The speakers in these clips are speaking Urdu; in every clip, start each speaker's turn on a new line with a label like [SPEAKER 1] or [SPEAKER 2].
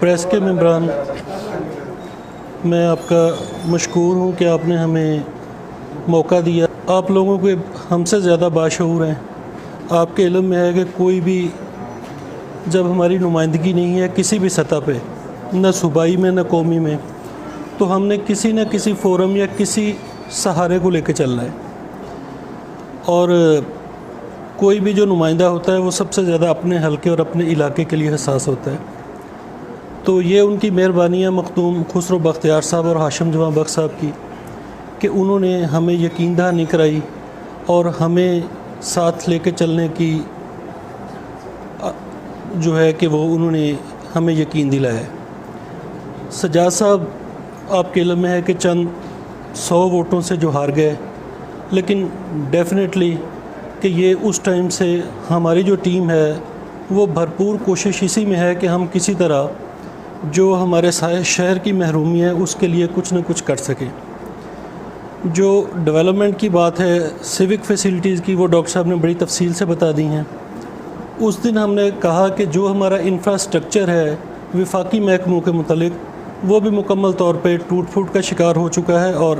[SPEAKER 1] پریس کے ممبران، میں آپ کا مشکور ہوں کہ آپ نے ہمیں موقع دیا۔ آپ لوگوں کے ہم سے زیادہ باشعور ہیں۔ آپ کے علم میں ہے کہ کوئی بھی جب ہماری نمائندگی نہیں ہے کسی بھی سطح پہ، نہ صوبائی میں نہ قومی میں، تو ہم نے کسی نہ کسی فورم یا کسی سہارے کو لے کے چلنا ہے، اور کوئی بھی جو نمائندہ ہوتا ہے وہ سب سے زیادہ اپنے حلقے اور اپنے علاقے کے لیے حساس ہوتا ہے۔ تو یہ ان کی مہربانی ہے مخدوم خسرو بختیار صاحب اور ہاشم جواں بخش صاحب کی کہ انہوں نے ہمیں یقین دہانی کرائی اور ہمیں ساتھ لے کے چلنے کی جو ہے کہ وہ انہوں نے ہمیں یقین دلایا ہے۔ سجاد صاحب، آپ کے علم میں ہے کہ چند 100 ووٹوں سے جو ہار گئے، لیکن ڈیفینیٹلی کہ یہ اس ٹائم سے ہماری جو ٹیم ہے وہ بھرپور کوشش اسی میں ہے کہ ہم کسی طرح جو ہمارے شہر کی محرومی ہے اس کے لیے کچھ نہ کچھ کر سکیں۔ جو ڈیولپمنٹ کی بات ہے، سیوک فیسلٹیز کی، وہ ڈاکٹر صاحب نے بڑی تفصیل سے بتا دی ہیں۔ اس دن ہم نے کہا کہ جو ہمارا انفراسٹرکچر ہے وفاقی محکموں کے متعلق، وہ بھی مکمل طور پہ ٹوٹ پھوٹ کا شکار ہو چکا ہے، اور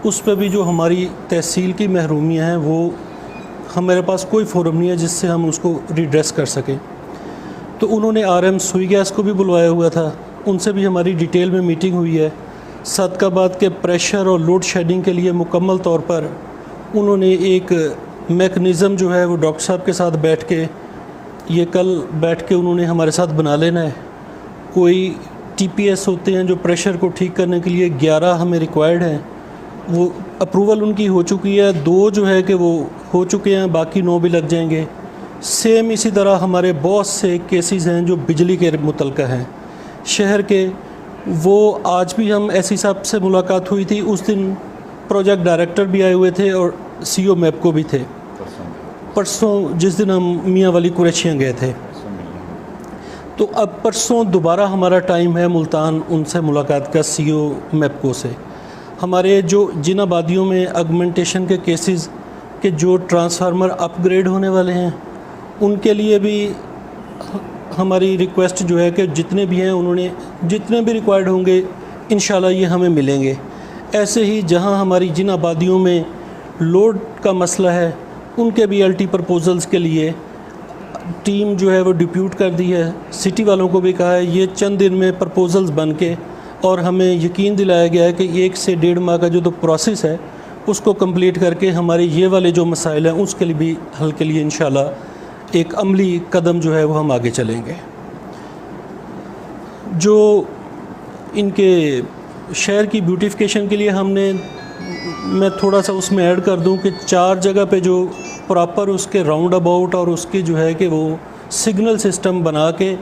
[SPEAKER 1] اس پہ بھی جو ہماری تحصیل کی محرومیاں ہیں وہ ہمارے پاس کوئی فورم نہیں ہے جس سے ہم اس کو ریڈریس کر سکیں۔ تو انہوں نے آر ایم سوئی گیس کو بھی بلوایا ہوا تھا، ان سے بھی ہماری ڈیٹیل میں میٹنگ ہوئی ہے۔ صادقآباد کے پریشر اور لوڈ شیڈنگ کے لیے مکمل طور پر انہوں نے ایک میکنزم جو ہے وہ ڈاکٹر صاحب کے ساتھ بیٹھ کے، یہ کل بیٹھ کے انہوں نے ہمارے ساتھ بنا لینا ہے۔ کوئی ٹی پی ایس ہوتے ہیں جو پریشر کو ٹھیک کرنے کے لیے 11 ہمیں ریکوائرڈ ہیں، وہ اپروول ان کی ہو چکی ہے، 2 جو ہے کہ وہ ہو چکے ہیں، باقی 9 بھی لگ جائیں گے۔ سیم اسی طرح ہمارے بہت سے کیسز ہیں جو بجلی کے متعلقہ ہیں شہر کے، وہ آج بھی ہم ایس سی صاحب سے ملاقات ہوئی تھی، اس دن پروجیکٹ ڈائریکٹر بھی آئے ہوئے تھے اور سی او میپکو بھی تھے پرسوں، جس دن ہم میاں والی قریشیاں گئے تھے۔ تو اب پرسوں دوبارہ ہمارا ٹائم ہے ملتان ان سے ملاقات کا، سی او میپکو سے۔ ہمارے جو جن آبادیوں میں ایگمنٹیشن کے کیسز کہ جو ٹرانسفارمر اپ گریڈ ہونے والے ہیں، ان کے لیے بھی ہماری ریکویسٹ جو ہے کہ جتنے بھی ہیں انہوں نے جتنے بھی ریکوائرڈ ہوں گے انشاءاللہ یہ ہمیں ملیں گے۔ ایسے ہی جہاں ہماری جن آبادیوں میں لوڈ کا مسئلہ ہے ان کے بھی ایل ٹی پرپوزلز کے لیے ٹیم جو ہے وہ ڈپیوٹ کر دی ہے۔ سٹی والوں کو بھی کہا ہے یہ چند دن میں پرپوزلز بن کے، اور ہمیں یقین دلایا گیا ہے کہ 1 سے 1.5 ماہ کا جو پروسیس ہے اس کو کمپلیٹ کر کے ہمارے یہ والے جو مسائل ہیں اس کے لیے بھی حل کے لیے انشاءاللہ ایک عملی قدم جو ہے وہ ہم آگے چلیں گے۔ جو ان کے شہر کی بیوٹیفیکیشن کے لیے ہم نے، میں تھوڑا سا اس میں ایڈ کر دوں کہ 4 جگہ پہ جو پراپر اس کے راؤنڈ اباؤٹ اور اس کی جو ہے کہ وہ سگنل سسٹم بنا کے،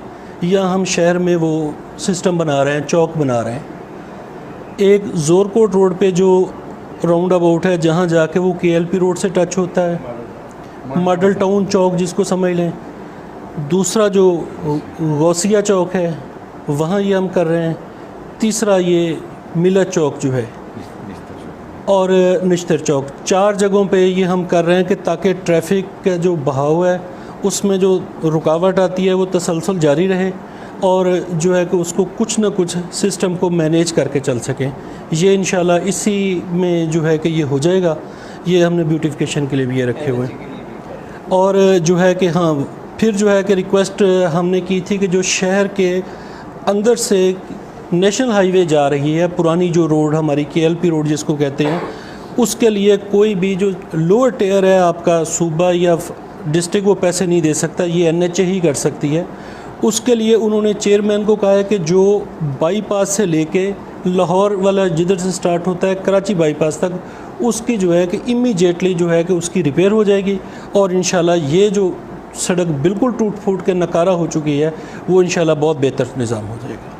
[SPEAKER 1] یا ہم شہر میں وہ سسٹم بنا رہے ہیں، چوک بنا رہے ہیں۔ ایک زور کوٹ روڈ پہ جو راؤنڈ اباؤٹ ہے جہاں جا کے وہ کے ایل پی روڈ سے ٹچ ہوتا ہے، ماڈل ٹاؤن چوک جس کو سمجھ لیں۔ دوسرا جو غوثیہ چوک ہے وہاں یہ ہم کر رہے ہیں۔ تیسرا یہ ملت چوک جو ہے اور نشتر چوک، 4 جگہوں پہ یہ ہم کر رہے ہیں کہ تاکہ ٹریفک کا جو بہاؤ ہے اس میں جو رکاوٹ آتی ہے وہ تسلسل جاری رہے، اور جو ہے کہ اس کو کچھ نہ کچھ سسٹم کو مینیج کر کے چل سکیں۔ یہ انشاءاللہ اسی میں جو ہے کہ یہ ہو جائے گا۔ یہ ہم نے بیوٹیفیکیشن کے لیے بھی یہ رکھے ہوئے ہیں۔ اور جو ہے کہ ہاں پھر جو ہے کہ ریکویسٹ ہم نے کی تھی کہ جو شہر کے اندر سے نیشنل ہائی وے جا رہی ہے، پرانی جو روڈ ہماری کے ایل پی روڈ جس کو کہتے ہیں، اس کے لیے کوئی بھی جو لوور ٹیئر ہے آپ کا صوبہ یا ڈسٹرکٹ وہ پیسے نہیں دے سکتا، یہ این ایچ اے ہی کر سکتی ہے۔ اس کے لیے انہوں نے چیئرمین کو کہا ہے کہ جو بائی پاس سے لے کے لاہور والا جدھر سے سٹارٹ ہوتا ہے کراچی بائی پاس تک، اس کی جو ہے کہ امیجیٹلی جو ہے کہ اس کی ریپیئر ہو جائے گی، اور انشاءاللہ یہ جو سڑک بالکل ٹوٹ پھوٹ کے نکارہ ہو چکی ہے وہ انشاءاللہ بہت بہتر نظام ہو جائے گا۔